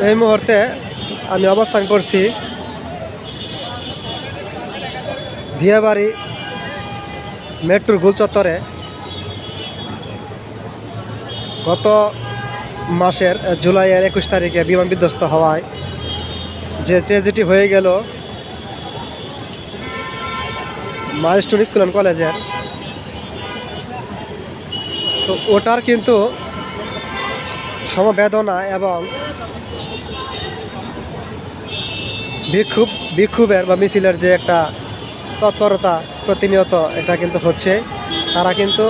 এই মুহূর্তে আমি অবস্থান করছি দিয়াবাড়ি মেট্রোর গোল চত্বরে। গত মাসের জুলাইয়ের 21 তারিখে বিমান বিধ্বস্ত হওয়ায় যে ট্র্যাজেডি হয়ে গেল মাইলস্টোন স্কুল অ্যান্ড কলেজের, তো ওটার কিন্তু সমবেদনা এবং বিক্ষোভের বা মিছিলের যে একটা তৎপরতা প্রতিনিয়ত এটা কিন্তু হচ্ছে। তারা কিন্তু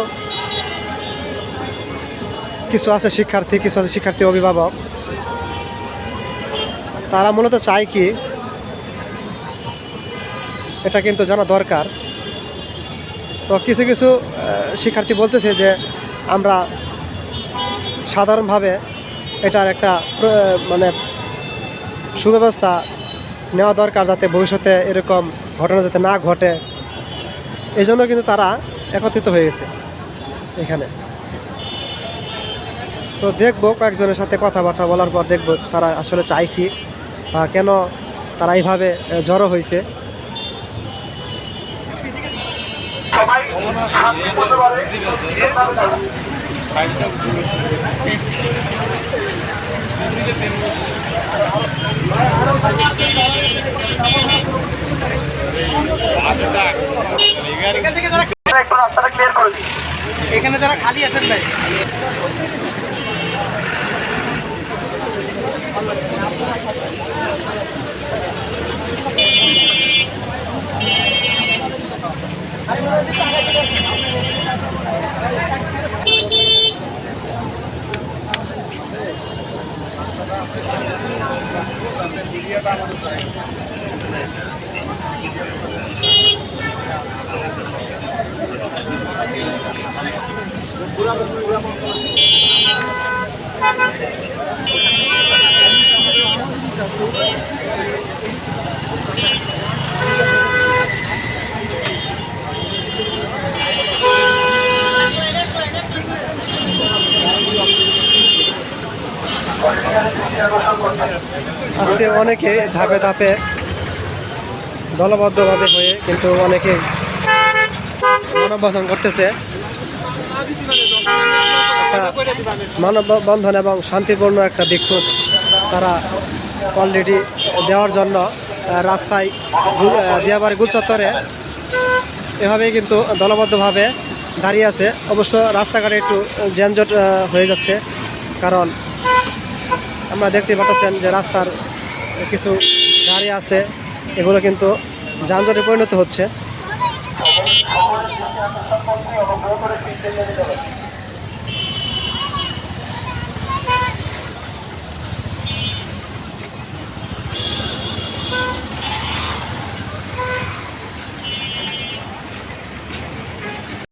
কিছু আছে শিক্ষার্থী, কিছু আছে শিক্ষার্থীর অভিভাবক, তারা মূলত চায় কি এটা কিন্তু জানা দরকার। তো কিছু কিছু শিক্ষার্থী বলতেছে যে আমরা সাধারণভাবে এটার একটা মানে সুব্যবস্থা নেওয়া দরকার, যাতে ভবিষ্যতে এরকম ঘটনা যাতে না ঘটে। এই জন্য কিন্তু তারা একত্রিত হয়ে গেছে এখানে। তো দেখবো কয়েকজনের সাথে কথাবার্তা বলার পর দেখবো তারা আসলে চায় কি বা কেন তারা এইভাবে জড়ো হয়েছে। এখানে যারা খালি আছেন ভাই, আজকে অনেকে ধাপে ধাপে দলবদ্ধভাবে হয়ে কিন্তু অনেকে মানববন্ধন করতেছে। মানববন্ধন এবং শান্তিপূর্ণ একটা বিক্ষোভ তারা অলরেডি দেওয়ার জন্য রাস্তায় দিয়াবাড়ি গোল চত্বরে এভাবেই কিন্তু দলবদ্ধভাবে দাঁড়িয়ে আছে। অবশ্য রাস্তাঘাটে একটু যানজট হয়ে যাচ্ছে, কারণ আমরা দেখতে পাচ্ছেন যে রাস্তার কিছু গাড়ি আছে, এগুলো কিন্তু যানজটে পরিণত হচ্ছে।